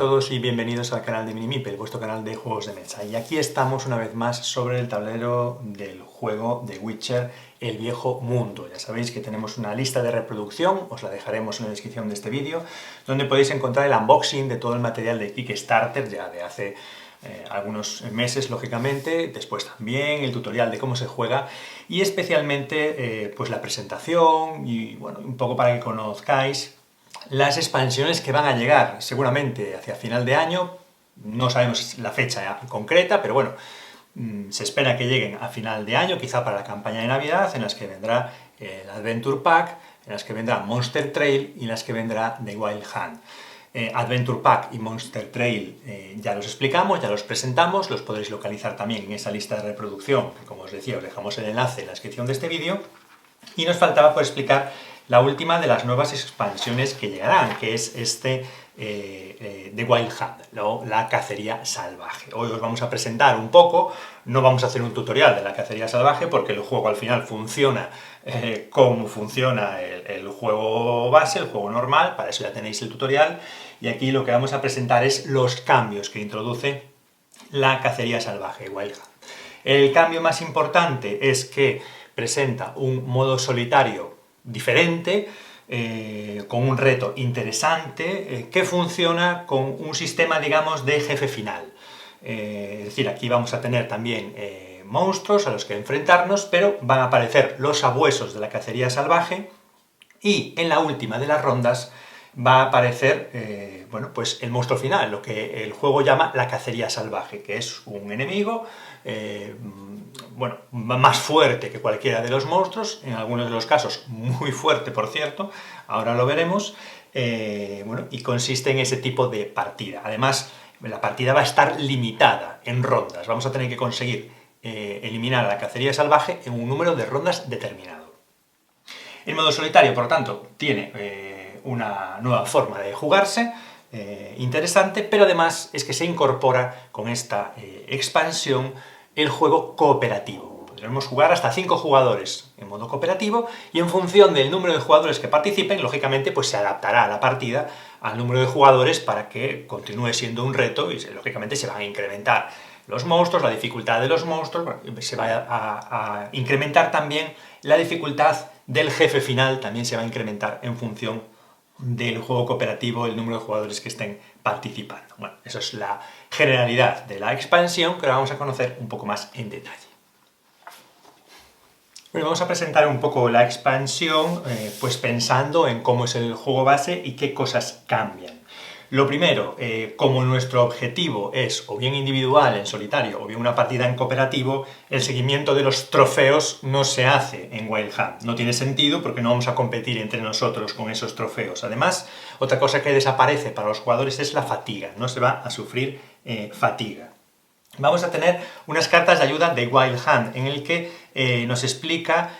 Hola a todos y bienvenidos al canal de Minimipel, vuestro canal de juegos de mesa. Y aquí estamos una vez más sobre el tablero del juego de Witcher, El Viejo Mundo. Ya sabéis que tenemos una lista de reproducción, os la dejaremos en la descripción de este vídeo, donde podéis encontrar el unboxing de todo el material de Kickstarter, ya de hace algunos meses, lógicamente, después también el tutorial de cómo se juega y especialmente pues la presentación y bueno, un poco para que conozcáis las expansiones que van a llegar seguramente hacia final de año. No sabemos la fecha concreta, pero bueno, se espera que lleguen a final de año, quizá para la campaña de Navidad, en las que vendrá el Adventure Pack, en las que vendrá Monster Trail y en las que vendrá The Wild Hunt. Adventure Pack y Monster Trail ya los explicamos, ya los presentamos, los podréis localizar también en esa lista de reproducción, que como os decía, os dejamos el enlace en la descripción de este vídeo. Y nos faltaba por explicar la última de las nuevas expansiones que llegarán, que es The Wild Hunt, la cacería salvaje. Hoy os vamos a presentar un poco, no vamos a hacer un tutorial de la cacería salvaje porque el juego al final funciona como funciona el juego base, el juego normal, para eso ya tenéis el tutorial, y aquí lo que vamos a presentar es los cambios que introduce la cacería salvaje, Wild Hunt. El cambio más importante es que presenta un modo solitario diferente, con un reto interesante, que funciona con un sistema, digamos, de jefe final. Es decir, aquí vamos a tener también monstruos a los que enfrentarnos, pero van a aparecer los sabuesos de la cacería salvaje, y en la última de las rondas va a aparecer bueno, pues el monstruo final, lo que el juego llama la cacería salvaje, que es un enemigo bueno, más fuerte que cualquiera de los monstruos, en algunos de los casos muy fuerte, por cierto, ahora lo veremos, bueno, y consiste en ese tipo de partida. Además, la partida va a estar limitada en rondas, vamos a tener que conseguir eliminar a la cacería salvaje en un número de rondas determinado. El modo solitario, por lo tanto, tiene una nueva forma de jugarse, interesante, pero además es que se incorpora con esta expansión el juego cooperativo. Podremos jugar hasta 5 jugadores en modo cooperativo y en función del número de jugadores que participen, lógicamente, pues se adaptará la partida al número de jugadores para que continúe siendo un reto y, lógicamente, se van a incrementar los monstruos, la dificultad de los monstruos, bueno, se va a incrementar también la dificultad del jefe final, también se va a incrementar en función del juego cooperativo, el número de jugadores que estén participando. Bueno, eso es la generalidad de la expansión, que ahora vamos a conocer un poco más en detalle. Bueno, vamos a presentar un poco la expansión, pues pensando en cómo es el juego base y qué cosas cambian. Lo primero, como nuestro objetivo es o bien individual, en solitario, o bien una partida en cooperativo, el seguimiento de los trofeos no se hace en Wild Hunt. No tiene sentido porque no vamos a competir entre nosotros con esos trofeos. Además, otra cosa que desaparece para los jugadores es la fatiga. No se va a sufrir fatiga. Vamos a tener unas cartas de ayuda de Wild Hunt, en el que nos explica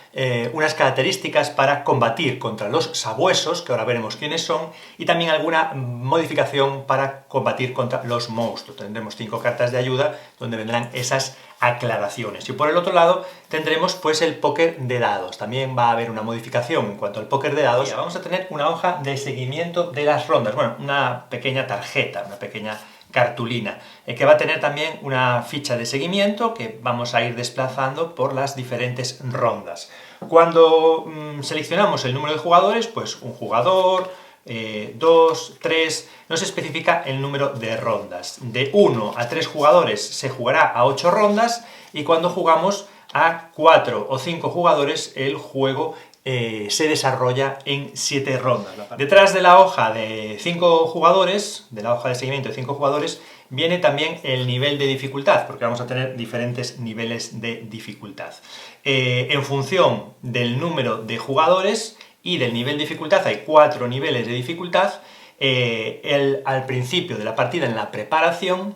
unas características para combatir contra los sabuesos, que ahora veremos quiénes son, y también alguna modificación para combatir contra los monstruos. Tendremos 5 cartas de ayuda donde vendrán esas aclaraciones. Y por el otro lado tendremos pues el póker de dados. También va a haber una modificación en cuanto al póker de dados. Vamos a tener una hoja de seguimiento de las rondas, bueno, una pequeña tarjeta, una pequeña cartulina, que va a tener también una ficha de seguimiento que vamos a ir desplazando por las diferentes rondas. Cuando seleccionamos el número de jugadores, pues un jugador, 2, 3, no se especifica el número de rondas. De 1 a 3 jugadores se jugará a 8 rondas, y cuando jugamos a 4 o 5 jugadores el juego se desarrolla en 7 rondas. Detrás de la hoja de 5 jugadores, de la hoja de seguimiento de 5 jugadores, viene también el nivel de dificultad, porque vamos a tener diferentes niveles de dificultad. En función del número de jugadores y del nivel de dificultad, hay 4 niveles de dificultad. Al principio de la partida, en la preparación,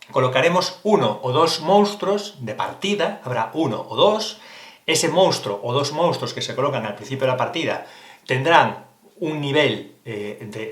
colocaremos 1 o 2 monstruos de partida, habrá 1 o 2, ese monstruo o 2 monstruos que se colocan al principio de la partida tendrán un nivel,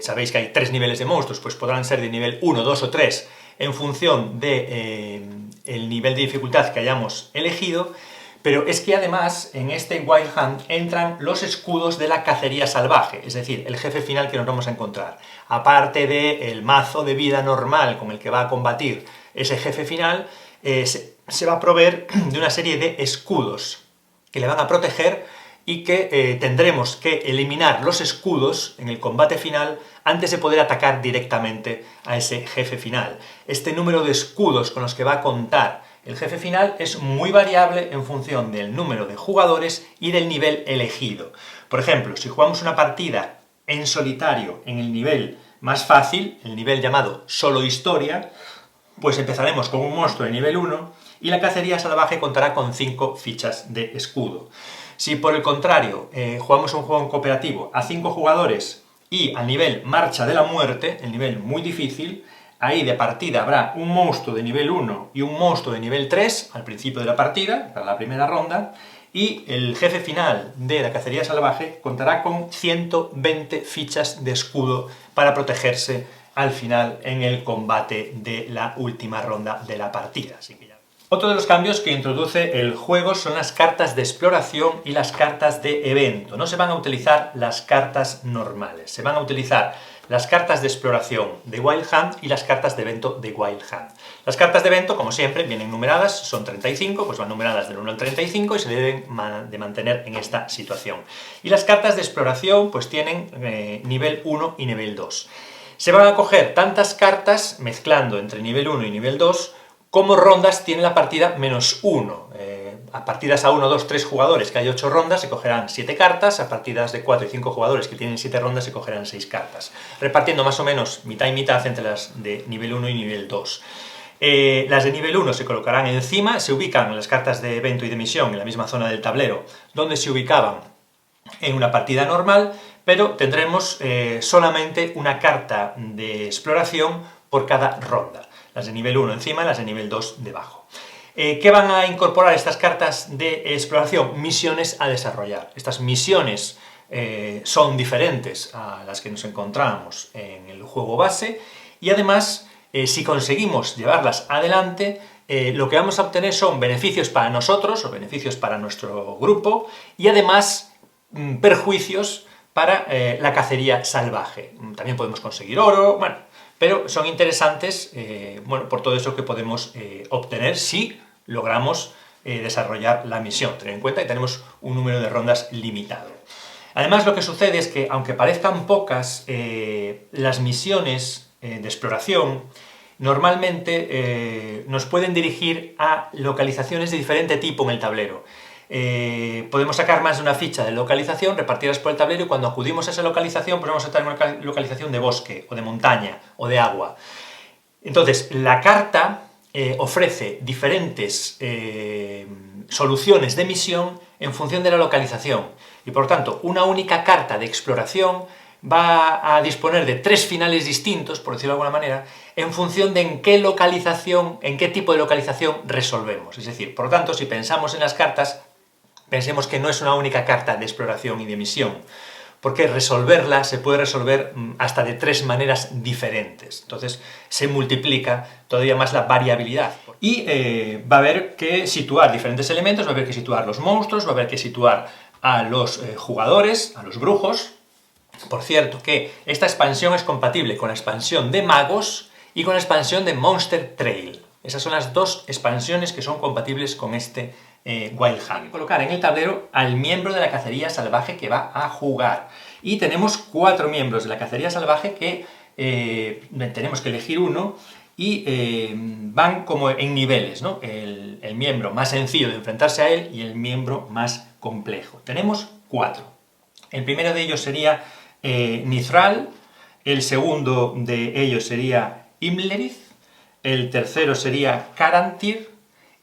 sabéis que hay 3 niveles de monstruos, pues podrán ser de nivel 1, 2 o 3 en función del nivel de dificultad que hayamos elegido, Pero es que además en este Wild Hunt entran los escudos de la cacería salvaje, es decir, el jefe final que nos vamos a encontrar. Aparte del mazo de vida normal con el que va a combatir ese jefe final, se va a proveer de una serie de escudos que le van a proteger y que tendremos que eliminar los escudos en el combate final antes de poder atacar directamente a ese jefe final. Este número de escudos con los que va a contar el jefe final es muy variable en función del número de jugadores y del nivel elegido. Por ejemplo, si jugamos una partida en solitario en el nivel más fácil, el nivel llamado solo historia, pues empezaremos con un monstruo de nivel 1 y la cacería salvaje contará con 5 fichas de escudo. Si por el contrario jugamos un juego en cooperativo a 5 jugadores y al nivel marcha de la muerte, el nivel muy difícil, ahí de partida habrá un monstruo de nivel 1 y un monstruo de nivel 3 al principio de la partida, para la primera ronda, y el jefe final de la cacería salvaje contará con 120 fichas de escudo para protegerse al final en el combate de la última ronda de la partida. Así que ya. Otro de los cambios que introduce el juego son las cartas de exploración y las cartas de evento. No se van a utilizar las cartas normales, se van a utilizar las cartas de exploración de Wild Hunt y las cartas de evento de Wild Hunt. Las cartas de evento, como siempre, vienen numeradas, son 35, pues van numeradas del 1 al 35 y se deben de mantener en esta situación. Y las cartas de exploración pues tienen nivel 1 y nivel 2. Se van a coger tantas cartas, mezclando entre nivel 1 y nivel 2, como rondas tiene la partida -1. A partidas a 1, 2, 3 jugadores, que hay 8 rondas, se cogerán 7 cartas, a partidas de 4 y 5 jugadores, que tienen 7 rondas, se cogerán 6 cartas, repartiendo más o menos mitad y mitad entre las de nivel 1 y nivel 2. Las de nivel 1 se colocarán encima, se ubican las cartas de evento y de misión en la misma zona del tablero donde se ubicaban en una partida normal, pero tendremos solamente una carta de exploración por cada ronda. Las de nivel 1 encima, las de nivel 2 debajo. ¿Qué van a incorporar estas cartas de exploración? Misiones a desarrollar. Estas misiones son diferentes a las que nos encontramos en el juego base y además, si conseguimos llevarlas adelante, lo que vamos a obtener son beneficios para nosotros o beneficios para nuestro grupo y además perjuicios para la cacería salvaje. También podemos conseguir oro, bueno, pero son interesantes por todo eso que podemos obtener si logramos desarrollar la misión. Tened en cuenta que tenemos un número de rondas limitado. Además, lo que sucede es que, aunque parezcan pocas, las misiones de exploración normalmente nos pueden dirigir a localizaciones de diferente tipo en el tablero. Podemos sacar más de una ficha de localización repartidas por el tablero y cuando acudimos a esa localización pues vamos a tener una localización de bosque, o de montaña, o de agua. Entonces, la carta ofrece diferentes soluciones de misión en función de la localización y por tanto una única carta de exploración va a disponer de 3 finales distintos, por decirlo de alguna manera, en función de en qué localización, en qué tipo de localización resolvemos. Es decir, por lo tanto, si pensamos en las cartas, pensemos que no es una única carta de exploración y de misión, porque resolverla se puede resolver hasta de 3 maneras diferentes. Entonces se multiplica todavía más la variabilidad. Y va a haber que situar diferentes elementos, va a haber que situar los monstruos, va a haber que situar a los jugadores, a los brujos. Por cierto, que esta expansión es compatible con la expansión de magos y con la expansión de Monster Trail. Esas son las 2 expansiones que son compatibles con este Wild Hunt. Hay que colocar en el tablero al miembro de la cacería salvaje que va a jugar. Y tenemos 4 miembros de la cacería salvaje que tenemos que elegir uno y van como en niveles, ¿no? El miembro más sencillo de enfrentarse a él y el miembro más complejo. Tenemos 4. El primero de ellos sería Nithral, el segundo de ellos sería Imlerith, el tercero sería Carantir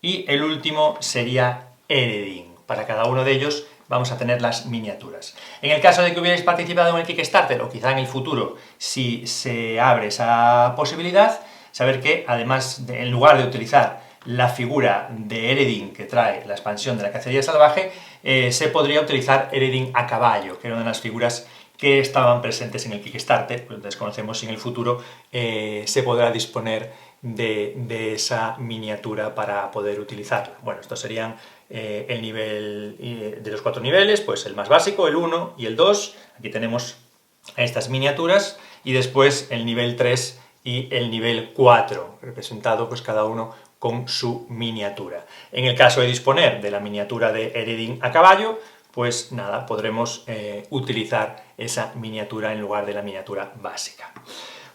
y el último sería Eredin. Para cada uno de ellos vamos a tener las miniaturas. En el caso de que hubierais participado en el Kickstarter, o quizá en el futuro, si se abre esa posibilidad, saber que, además, en lugar de utilizar la figura de Eredin que trae la expansión de la cacería salvaje, se podría utilizar Eredin a caballo, que era una de las figuras que estaban presentes en el Kickstarter. Pues desconocemos si en el futuro se podrá disponer de esa miniatura para poder utilizarla. Bueno, estos serían el nivel de los 4 niveles, pues el más básico, el 1 y el 2. Aquí tenemos estas miniaturas, y después el nivel 3 y el nivel 4, representado pues cada uno con su miniatura. En el caso de disponer de la miniatura de Eredin a caballo, pues nada, podremos utilizar esa miniatura en lugar de la miniatura básica.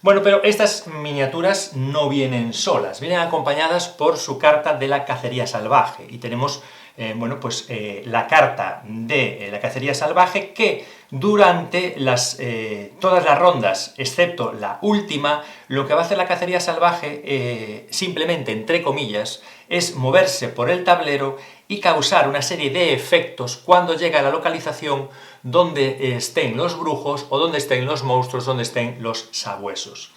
Bueno, pero estas miniaturas no vienen solas, vienen acompañadas por su carta de la cacería salvaje, y tenemos la carta de la cacería salvaje que durante todas las rondas, excepto la última, lo que va a hacer la cacería salvaje, simplemente, entre comillas, es moverse por el tablero y causar una serie de efectos cuando llega a la localización donde estén los brujos, o donde estén los monstruos, donde estén los sabuesos.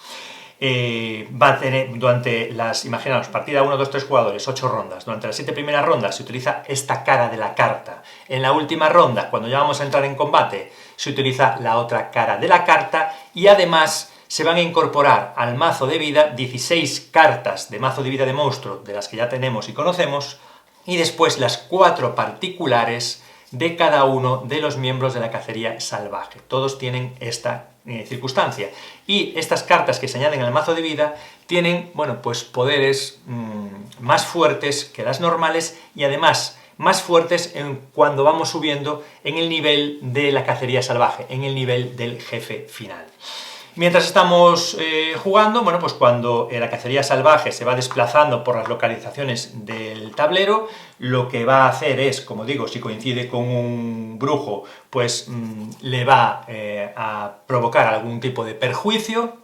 Va a tener, imaginaos, partida 1, 2, 3 jugadores, 8 rondas. Durante las 7 primeras rondas se utiliza esta cara de la carta. En la última ronda, cuando ya vamos a entrar en combate, se utiliza la otra cara de la carta, y además se van a incorporar al mazo de vida 16 cartas de mazo de vida de monstruo, de las que ya tenemos y conocemos, y después las 4 particulares de cada uno de los miembros de la cacería salvaje. Todos tienen esta circunstancia. Y estas cartas que se añaden al mazo de vida tienen, pues poderes más fuertes que las normales, y además más fuertes cuando vamos subiendo en el nivel de la cacería salvaje, en el nivel del jefe final. Mientras estamos jugando, pues cuando la cacería salvaje se va desplazando por las localizaciones del tablero, lo que va a hacer es, como digo, si coincide con un brujo, pues le va a provocar algún tipo de perjuicio,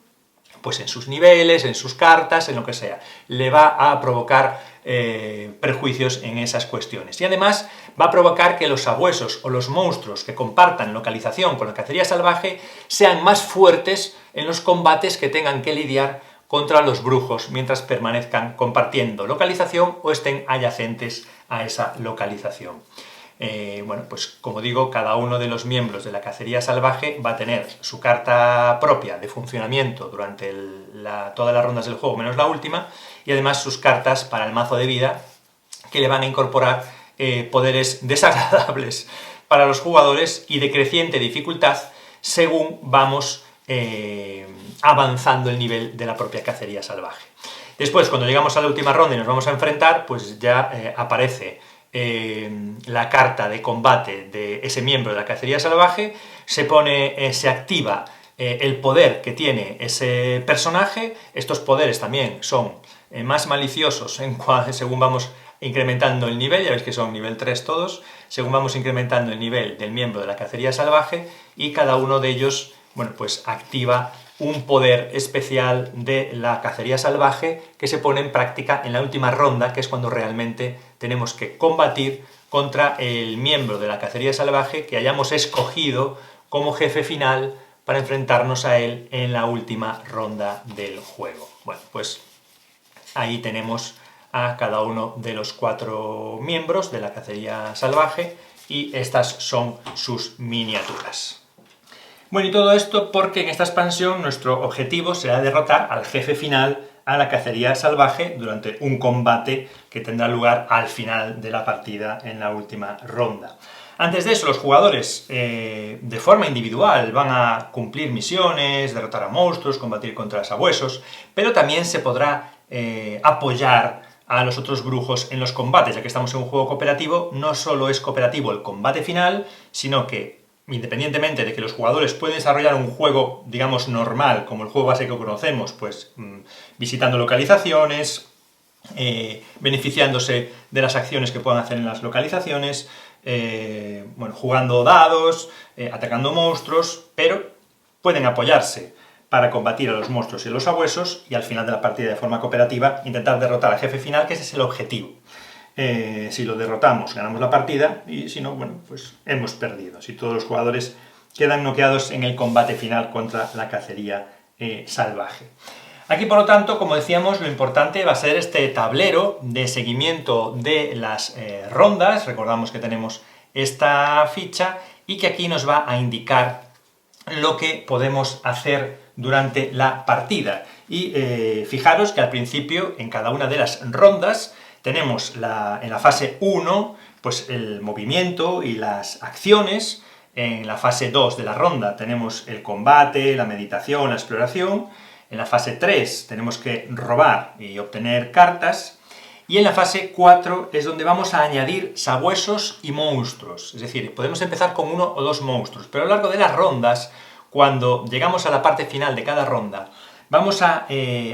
pues en sus niveles, en sus cartas, en lo que sea. Le va a provocar perjuicios en esas cuestiones. Y además va a provocar que los sabuesos o los monstruos que compartan localización con la cacería salvaje sean más fuertes en los combates que tengan que lidiar contra los brujos mientras permanezcan compartiendo localización o estén adyacentes a esa localización. Pues como digo, cada uno de los miembros de la cacería salvaje va a tener su carta propia de funcionamiento durante todas las rondas del juego, menos la última, y además sus cartas para el mazo de vida, que le van a incorporar poderes desagradables para los jugadores y de creciente dificultad según vamos avanzando el nivel de la propia cacería salvaje. Después, cuando llegamos a la última ronda y nos vamos a enfrentar, pues ya aparece la carta de combate de ese miembro de la cacería salvaje, se activa el poder que tiene ese personaje. Estos poderes también son más maliciosos según vamos incrementando el nivel, ya veis que son nivel 3 todos, según vamos incrementando el nivel del miembro de la cacería salvaje, y cada uno de ellos, pues activa un poder especial de la cacería salvaje que se pone en práctica en la última ronda, que es cuando realmente tenemos que combatir contra el miembro de la cacería salvaje que hayamos escogido como jefe final para enfrentarnos a él en la última ronda del juego. Pues ahí tenemos a cada uno de los 4 miembros de la cacería salvaje, y estas son sus miniaturas. Y todo esto porque en esta expansión nuestro objetivo será derrotar al jefe final, a la cacería salvaje, durante un combate que tendrá lugar al final de la partida en la última ronda. Antes de eso, los jugadores de forma individual van a cumplir misiones, derrotar a monstruos, combatir contra sabuesos, pero también se podrá apoyar a los otros brujos en los combates. Ya que estamos en un juego cooperativo, no solo es cooperativo el combate final, sino que, independientemente de que los jugadores pueden desarrollar un juego, digamos, normal, como el juego base que conocemos, pues visitando localizaciones, beneficiándose de las acciones que puedan hacer en las localizaciones, jugando dados, atacando monstruos, pero pueden apoyarse para combatir a los monstruos y a los sabuesos, y al final de la partida, de forma cooperativa, intentar derrotar al jefe final, que ese es el objetivo. Si lo derrotamos, ganamos la partida, y si no, pues hemos perdido, si todos los jugadores quedan noqueados en el combate final contra la cacería salvaje. Aquí, por lo tanto, como decíamos, lo importante va a ser este tablero de seguimiento de las rondas. Recordamos que tenemos esta ficha y que aquí nos va a indicar lo que podemos hacer durante la partida. Y fijaros que al principio, en cada una de las rondas, tenemos en la fase 1 pues el movimiento y las acciones. En la fase 2 de la ronda tenemos el combate, la meditación, la exploración. En la fase 3 tenemos que robar y obtener cartas. Y en la fase 4 es donde vamos a añadir sabuesos y monstruos. Es decir, podemos empezar con 1 o 2 monstruos, pero a lo largo de las rondas, cuando llegamos a la parte final de cada ronda, vamos a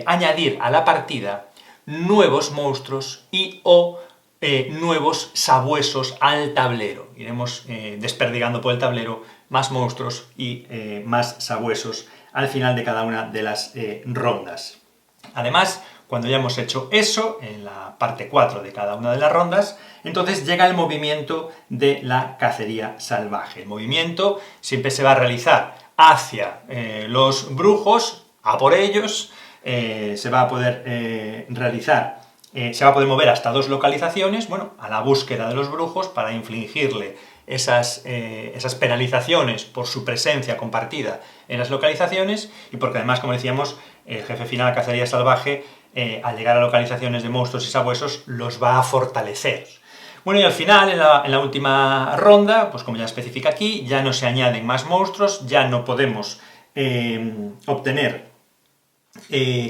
añadir a la partida nuevos monstruos y o nuevos sabuesos al tablero. Iremos desperdigando por el tablero más monstruos y más sabuesos al final de cada una de las rondas. Además, cuando ya hemos hecho eso, en la parte 4 de cada una de las rondas, entonces llega el movimiento de la cacería salvaje. El movimiento siempre se va a realizar hacia los brujos, a por ellos, se va a poder realizar, se va a poder mover hasta 2 localizaciones, bueno, a la búsqueda de los brujos para infligirle esas penalizaciones por su presencia compartida en las localizaciones, y porque además, como decíamos, el jefe final de la cacería salvaje, al llegar a localizaciones de monstruos y sabuesos, los va a fortalecer. Bueno, y al final, en la última ronda, pues como ya especifica aquí, ya no se añaden más monstruos, ya no podemos obtener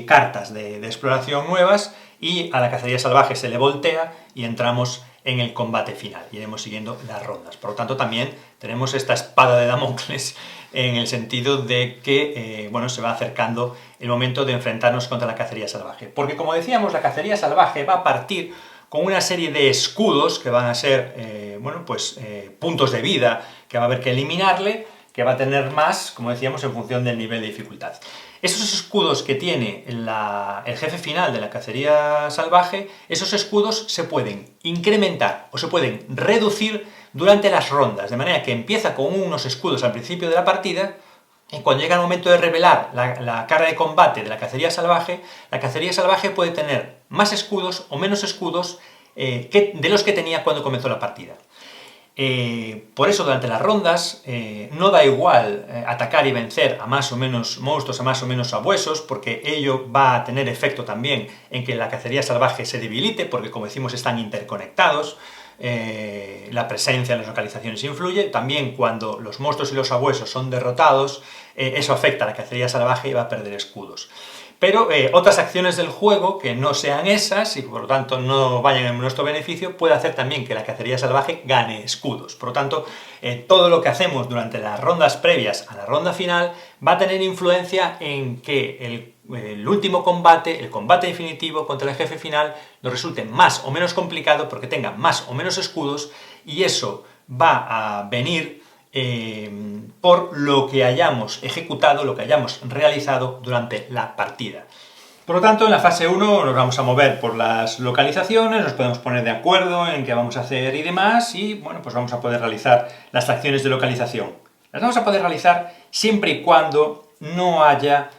cartas de exploración nuevas, y a la cacería salvaje se le voltea y entramos en el combate final. Iremos siguiendo las rondas. Por lo tanto, también tenemos esta espada de Damocles en el sentido de que bueno, se va acercando el momento de enfrentarnos contra la cacería salvaje. Porque, como decíamos, la cacería salvaje va a partir con una serie de escudos que van a ser bueno, pues, puntos de vida que va a haber que eliminarle, que va a tener más, como decíamos, en función del nivel de dificultad. Esos escudos que tiene el jefe final de la cacería salvaje, esos escudos se pueden incrementar o se pueden reducir durante las rondas, de manera que empieza con unos escudos al principio de la partida, y cuando llega el momento de revelar la carga de combate de la cacería salvaje puede tener más escudos o menos escudos de los que tenía cuando comenzó la partida. Por eso, durante las rondas, no da igual atacar y vencer a más o menos monstruos, a más o menos sabuesos, porque ello va a tener efecto también en que la cacería salvaje se debilite, porque, como decimos, están interconectados, la presencia en las localizaciones influye. También cuando los monstruos y los sabuesos son derrotados, eso afecta a la cacería salvaje y va a perder escudos. Pero otras acciones del juego que no sean esas, y por lo tanto no vayan en nuestro beneficio, puede hacer también que la cacería salvaje gane escudos. Por lo tanto, todo lo que hacemos durante las rondas previas a la ronda final va a tener influencia en que el último combate, el combate definitivo contra el jefe final, nos resulte más o menos complicado porque tenga más o menos escudos, y eso va a venir por lo que hayamos ejecutado, lo que hayamos realizado durante la partida. Por lo tanto, en la fase 1 nos vamos a mover por las localizaciones, nos podemos poner de acuerdo en qué vamos a hacer y demás, y bueno, pues vamos a poder realizar las acciones de localización. Las vamos a poder realizar siempre y cuando no haya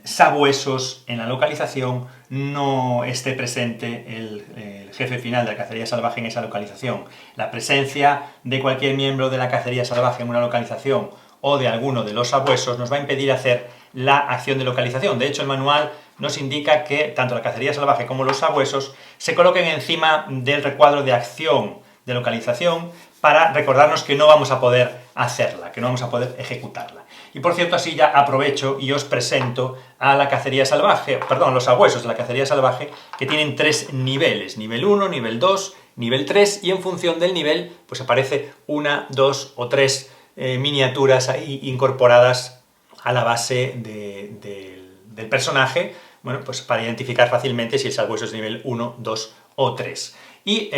sabuesos en la localización, no esté presente el jefe final de la cacería salvaje en esa localización. La presencia de cualquier miembro de la cacería salvaje en una localización o de alguno de los sabuesos nos va a impedir hacer la acción de localización. De hecho, el manual nos indica que tanto la cacería salvaje como los sabuesos se coloquen encima del recuadro de acción de localización para recordarnos que no vamos a poder hacerla, que no vamos a poder ejecutarla. Y por cierto, así ya aprovecho y os presento a la cacería salvaje, perdón, los sabuesos de la cacería salvaje, que tienen 3 niveles, nivel 1, nivel 2, nivel 3, y en función del nivel, pues aparece 1, 2 o 3 miniaturas ahí incorporadas a la base del personaje, bueno, pues para identificar fácilmente si el sabueso es de nivel 1, 2 o 3. Y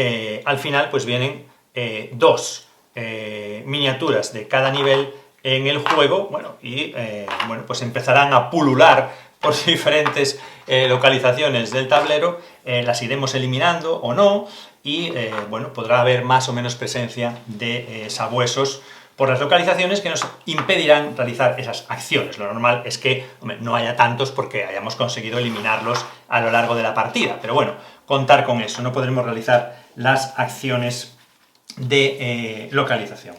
al final, pues vienen 2 miniaturas de cada nivel en el juego, bueno, y bueno, pues empezarán a pulular por diferentes localizaciones del tablero, las iremos eliminando o no, y bueno, podrá haber más o menos presencia de sabuesos por las localizaciones que nos impedirán realizar esas acciones. Lo normal es que, hombre, no haya tantos porque hayamos conseguido eliminarlos a lo largo de la partida, pero bueno, contar con eso, no podremos realizar las acciones de localización.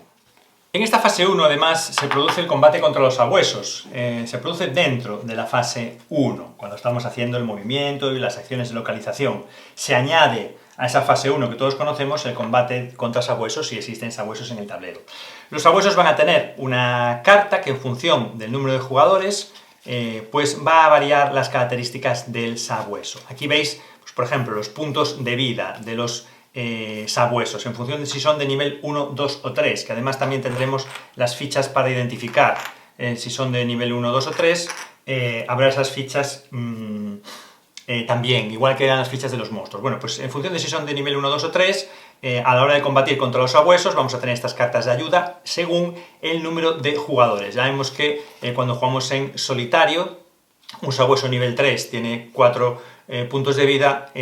En esta fase 1, además, se produce el combate contra los sabuesos. Se produce dentro de la fase 1, cuando estamos haciendo el movimiento y las acciones de localización. Se añade a esa fase 1 que todos conocemos, el combate contra sabuesos, si existen sabuesos en el tablero. Los sabuesos van a tener una carta que en función del número de jugadores, pues va a variar las características del sabueso. Aquí veis, pues, por ejemplo, los puntos de vida de los sabuesos, en función de si son de nivel 1, 2 o 3, que además también tendremos las fichas para identificar si son de nivel 1, 2 o 3, habrá esas fichas también, igual que eran las fichas de los monstruos. Bueno, pues en función de si son de nivel 1, 2 o 3, a la hora de combatir contra los sabuesos vamos a tener estas cartas de ayuda según el número de jugadores. Ya vemos que cuando jugamos en solitario, un sabueso nivel 3 tiene 4 puntos de vida,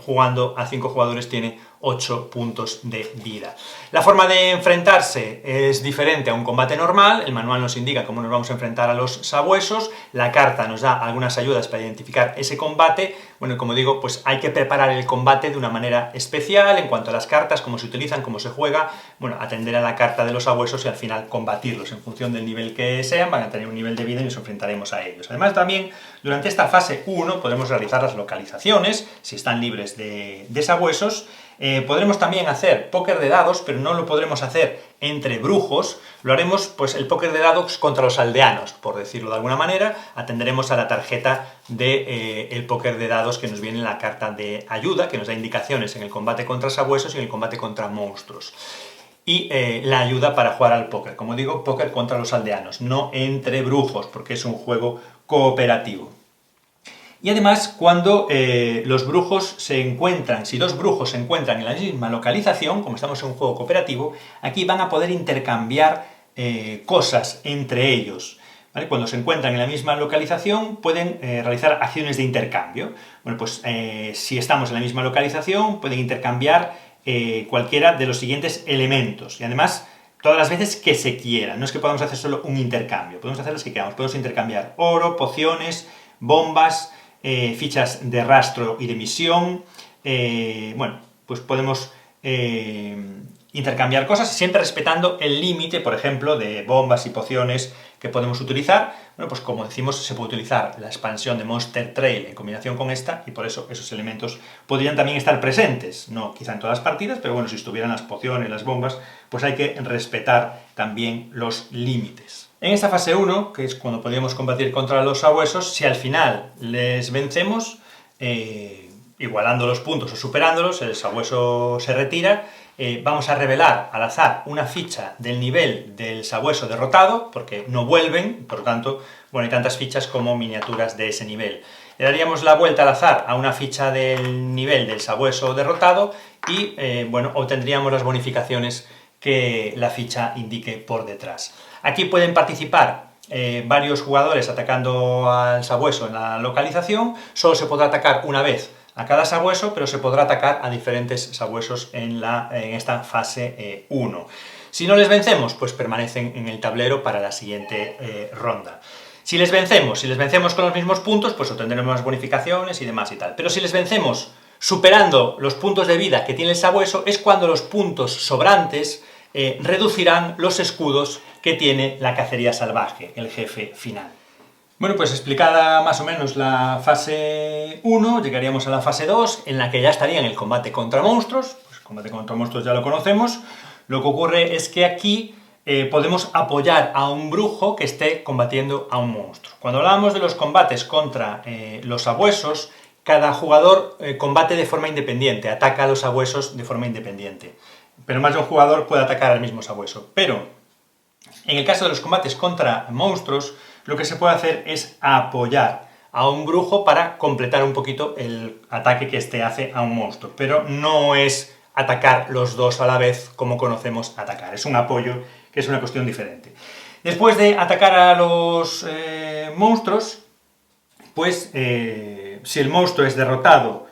jugando a 5 jugadores tiene 8 puntos de vida. La forma de enfrentarse es diferente a un combate normal. El manual nos indica cómo nos vamos a enfrentar a los sabuesos, la carta nos da algunas ayudas para identificar ese combate. Bueno, como digo, pues hay que preparar el combate de una manera especial en cuanto a las cartas, cómo se utilizan, cómo se juega, bueno, atender a la carta de los sabuesos y al final combatirlos. En función del nivel que sean, van a tener un nivel de vida y nos enfrentaremos a ellos. Además, también, durante esta fase 1 podemos realizar las localizaciones, si están libres de sabuesos. Podremos también hacer póker de dados, pero no lo podremos hacer entre brujos, lo haremos pues el póker de dados contra los aldeanos, por decirlo de alguna manera. Atenderemos a la tarjeta de el póker de dados que nos viene en la carta de ayuda, que nos da indicaciones en el combate contra sabuesos y en el combate contra monstruos. Y la ayuda para jugar al póker, como digo, póker contra los aldeanos, no entre brujos, porque es un juego cooperativo. Y además, cuando los brujos se encuentran, si dos brujos se encuentran en la misma localización, como estamos en un juego cooperativo, aquí van a poder intercambiar cosas entre ellos, ¿vale? Cuando se encuentran en la misma localización, pueden realizar acciones de intercambio. Bueno, pues si estamos en la misma localización, pueden intercambiar cualquiera de los siguientes elementos. Y además, todas las veces que se quieran. No es que podamos hacer solo un intercambio, podemos hacer las que queramos. Podemos intercambiar oro, pociones, bombas, fichas de rastro y de misión. Bueno, pues podemos intercambiar cosas, siempre respetando el límite, por ejemplo, de bombas y pociones que podemos utilizar. Bueno, pues como decimos, se puede utilizar la expansión de Monster Trail en combinación con esta, y por eso esos elementos podrían también estar presentes, no quizá en todas las partidas, pero bueno, si estuvieran las pociones, las bombas, pues hay que respetar también los límites. En esta fase 1, que es cuando podríamos combatir contra los sabuesos, si al final les vencemos, igualando los puntos o superándolos, el sabueso se retira. Vamos a revelar al azar una ficha del nivel del sabueso derrotado, porque no vuelven, por lo tanto, bueno, hay tantas fichas como miniaturas de ese nivel. Le daríamos la vuelta al azar a una ficha del nivel del sabueso derrotado y, bueno, obtendríamos las bonificaciones que la ficha indique por detrás. Aquí pueden participar varios jugadores atacando al sabueso en la localización. Solo se podrá atacar una vez a cada sabueso, pero se podrá atacar a diferentes sabuesos en esta fase 1. Si no les vencemos, pues permanecen en el tablero para la siguiente ronda. Si les vencemos con los mismos puntos, pues obtendremos más bonificaciones y demás y tal. Pero si les vencemos superando los puntos de vida que tiene el sabueso, es cuando los puntos sobrantes reducirán los escudos que tiene la cacería salvaje, el jefe final. Bueno, pues explicada más o menos la fase 1, llegaríamos a la fase 2, en la que ya estaría en el combate contra monstruos. Pues el combate contra monstruos ya lo conocemos. Lo que ocurre es que aquí podemos apoyar a un brujo que esté combatiendo a un monstruo. Cuando hablábamos de los combates contra los sabuesos, cada jugador combate de forma independiente, ataca a los sabuesos de forma independiente. Pero más de un jugador puede atacar al mismo sabueso. Pero en el caso de los combates contra monstruos, lo que se puede hacer es apoyar a un brujo para completar un poquito el ataque que éste hace a un monstruo. Pero no es atacar los dos a la vez como conocemos atacar. Es un apoyo, que es una cuestión diferente. Después de atacar a los monstruos, pues si el monstruo es derrotado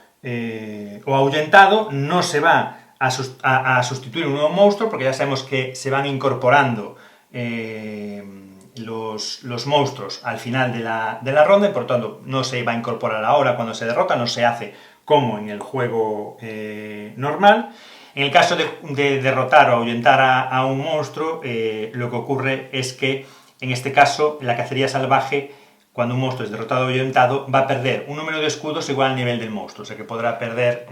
o ahuyentado, no se va a sustituir un nuevo monstruo, porque ya sabemos que se van incorporando los monstruos al final de la ronda, y por lo tanto no se va a incorporar ahora cuando se derrota, no se hace como en el juego normal. En el caso de derrotar o ahuyentar a un monstruo, lo que ocurre es que en este caso la cacería salvaje, cuando un monstruo es derrotado y ahuyentado, va a perder un número de escudos igual al nivel del monstruo, o sea que podrá perder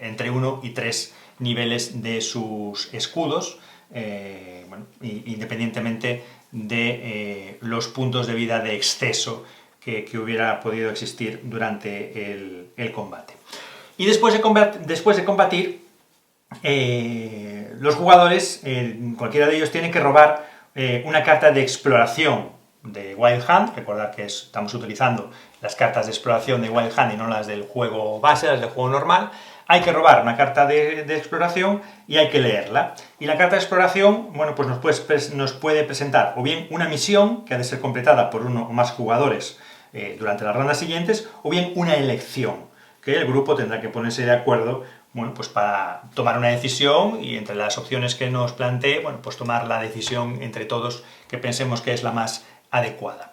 entre 1 y 3 niveles de sus escudos, bueno, independientemente de los puntos de vida de exceso que hubiera podido existir durante el combate. Y después de combatir, los jugadores, cualquiera de ellos, tiene que robar una carta de exploración de Wild Hunt. Recordad que estamos utilizando las cartas de exploración de Wild Hunt y no las del juego base, las del juego normal. Hay que robar una carta de exploración y hay que leerla. Y la carta de exploración, bueno, pues nos puede presentar o bien una misión que ha de ser completada por uno o más jugadores durante las rondas siguientes, o bien una elección, que el grupo tendrá que ponerse de acuerdo, bueno, pues para tomar una decisión, y entre las opciones que nos plantee, bueno, pues tomar la decisión entre todos que pensemos que es la más adecuada.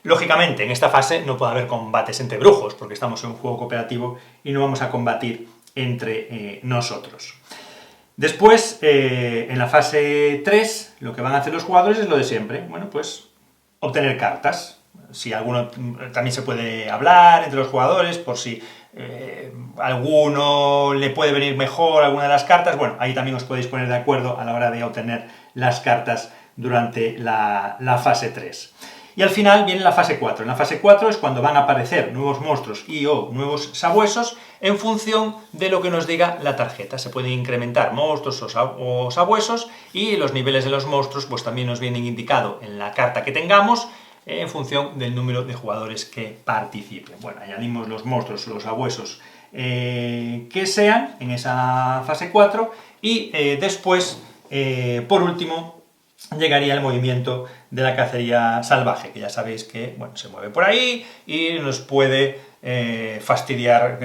Lógicamente, en esta fase no puede haber combates entre brujos, porque estamos en un juego cooperativo y no vamos a combatir entre nosotros. Después, en la fase 3, lo que van a hacer los jugadores es lo de siempre, bueno, pues obtener cartas. Si alguno, también se puede hablar entre los jugadores por si alguno le puede venir mejor alguna de las cartas. Bueno, ahí también os podéis poner de acuerdo a la hora de obtener las cartas durante la fase 3. Y al final viene la fase 4. En la fase 4 es cuando van a aparecer nuevos monstruos o nuevos sabuesos en función de lo que nos diga la tarjeta. Se pueden incrementar monstruos o sabuesos, y los niveles de los monstruos pues también nos vienen indicado en la carta que tengamos, en función del número de jugadores que participen. Bueno, añadimos los monstruos, los sabuesos que sean en esa fase 4, y después, por último, llegaría el movimiento de la cacería salvaje, que ya sabéis que, bueno, se mueve por ahí y nos puede fastidiar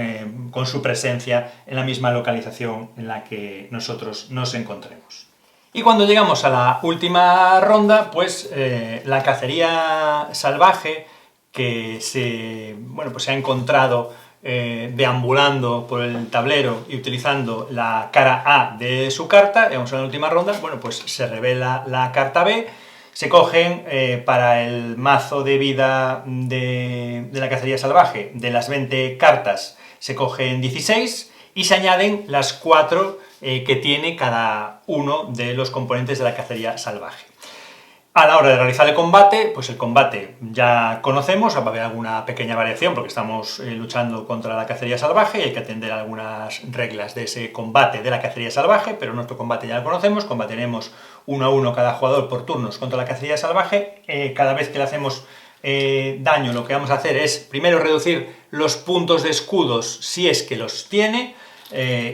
con su presencia en la misma localización en la que nosotros nos encontremos. Y cuando llegamos a la última ronda, pues la cacería salvaje, que se ha encontrado deambulando por el tablero y utilizando la cara A de su carta, digamos en la última ronda, bueno, pues se revela la carta B, se cogen para el mazo de vida de la cacería salvaje, de las 20 cartas, se cogen 16 y se añaden las 4 que tiene cada uno de los componentes de la cacería salvaje. A la hora de realizar el combate, pues el combate ya conocemos, va a haber alguna pequeña variación porque estamos luchando contra la cacería salvaje y hay que atender algunas reglas de ese combate de la cacería salvaje, pero nuestro combate ya lo conocemos. Combatiremos 1 a 1 cada jugador por turnos contra la cacería salvaje. Cada vez que le hacemos daño, lo que vamos a hacer es primero reducir los puntos de escudos si es que los tiene,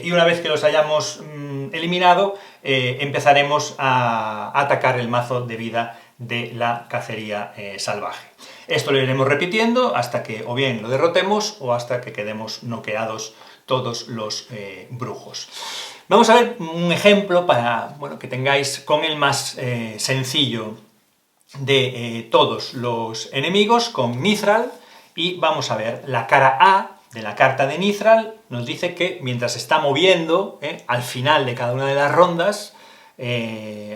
y una vez que los hayamos eliminado, empezaremos a atacar el mazo de vida de la cacería salvaje. Esto lo iremos repitiendo hasta que o bien lo derrotemos o hasta que quedemos noqueados todos los brujos. Vamos a ver un ejemplo para, bueno, que tengáis con el más sencillo de todos los enemigos, con Nithral, y vamos a ver la cara A de la carta de Nithral. Nos dice que mientras se está moviendo, al final de cada una de las rondas,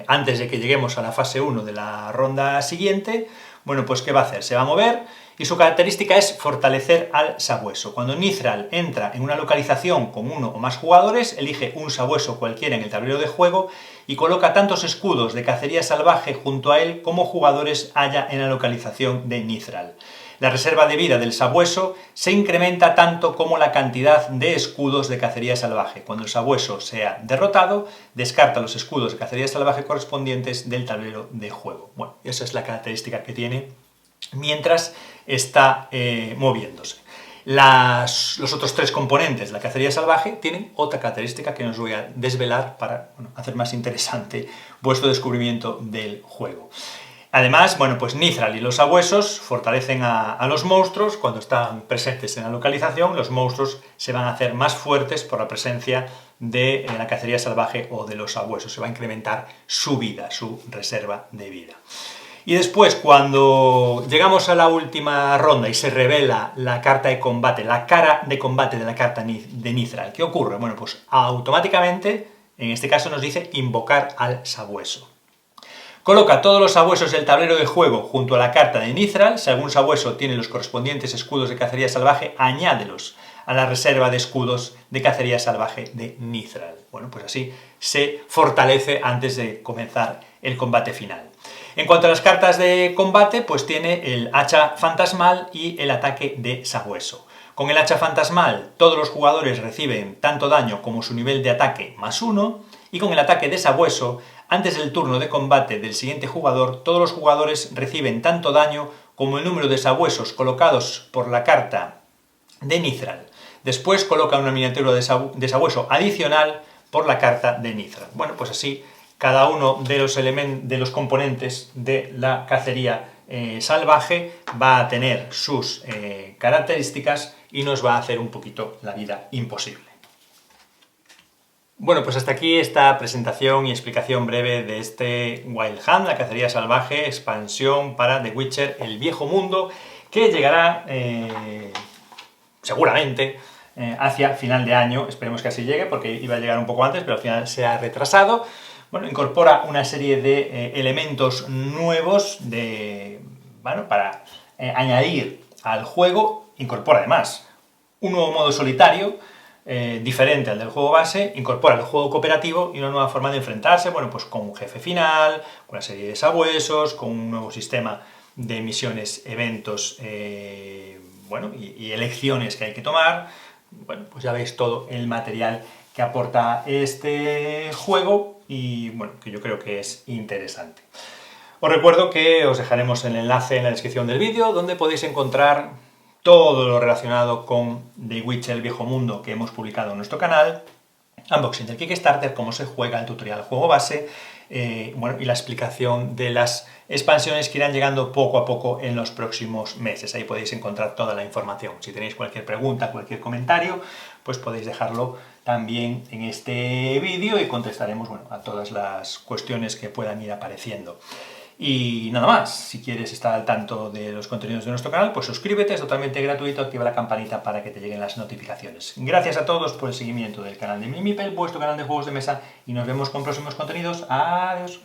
antes de que lleguemos a la fase 1 de la ronda siguiente, bueno, pues ¿qué va a hacer? Se va a mover, y su característica es fortalecer al sabueso. Cuando Nithral entra en una localización con uno o más jugadores, elige un sabueso cualquiera en el tablero de juego y coloca tantos escudos de cacería salvaje junto a él como jugadores haya en la localización de Nithral. La reserva de vida del sabueso se incrementa tanto como la cantidad de escudos de cacería salvaje. Cuando el sabueso sea derrotado, descarta los escudos de cacería salvaje correspondientes del tablero de juego. Bueno, esa es la característica que tiene mientras está moviéndose. Los otros 3 componentes de la cacería salvaje tienen otra característica que os voy a desvelar para, bueno, hacer más interesante vuestro descubrimiento del juego. Además, bueno, pues Nithral y los sabuesos fortalecen a los monstruos. Cuando están presentes en la localización, los monstruos se van a hacer más fuertes por la presencia de la cacería salvaje o de los sabuesos. Se va a incrementar su vida, su reserva de vida. Y después, cuando llegamos a la última ronda y se revela la carta de combate, la cara de combate de la carta de Nithral, ¿qué ocurre? Bueno, pues automáticamente, en este caso nos dice invocar al sabueso. Coloca todos los sabuesos del tablero de juego junto a la carta de Nithral. Si algún sabueso tiene los correspondientes escudos de cacería salvaje, añádelos a la reserva de escudos de cacería salvaje de Nithral. Bueno, pues así se fortalece antes de comenzar el combate final. En cuanto a las cartas de combate, pues tiene el hacha fantasmal y el ataque de sabueso. Con el hacha fantasmal, todos los jugadores reciben tanto daño como su nivel de ataque +1, y con el ataque de sabueso, antes del turno de combate del siguiente jugador, todos los jugadores reciben tanto daño como el número de sabuesos colocados por la carta de Nithral. Después coloca una miniatura de sabueso adicional por la carta de Nithral. Bueno, pues así cada uno de los componentes de la cacería salvaje va a tener sus características y nos va a hacer un poquito la vida imposible. Bueno, pues hasta aquí esta presentación y explicación breve de este Wild Hunt, la cacería salvaje, expansión para The Witcher, el viejo mundo, que llegará seguramente hacia final de año. Esperemos que así llegue, porque iba a llegar un poco antes, pero al final se ha retrasado. Bueno, incorpora una serie de elementos nuevos para añadir al juego. Incorpora además un nuevo modo solitario, diferente al del juego base, incorpora el juego cooperativo y una nueva forma de enfrentarse, bueno, pues con un jefe final, con una serie de sabuesos, con un nuevo sistema de misiones, eventos, y elecciones que hay que tomar. Bueno, pues ya veis todo el material que aporta este juego y, bueno, que yo creo que es interesante. Os recuerdo que os dejaremos el enlace en la descripción del vídeo, donde podéis encontrar todo lo relacionado con The Witcher, el viejo mundo, que hemos publicado en nuestro canal, unboxing del Kickstarter, cómo se juega, el tutorial del juego base, y la explicación de las expansiones que irán llegando poco a poco en los próximos meses. Ahí podéis encontrar toda la información. Si tenéis cualquier pregunta, cualquier comentario, pues podéis dejarlo también en este vídeo y contestaremos a todas las cuestiones que puedan ir apareciendo. Y nada más, si quieres estar al tanto de los contenidos de nuestro canal, pues suscríbete, es totalmente gratuito, activa la campanita para que te lleguen las notificaciones. Gracias a todos por el seguimiento del canal de Mini Meeple, vuestro canal de juegos de mesa, y nos vemos con próximos contenidos. Adiós.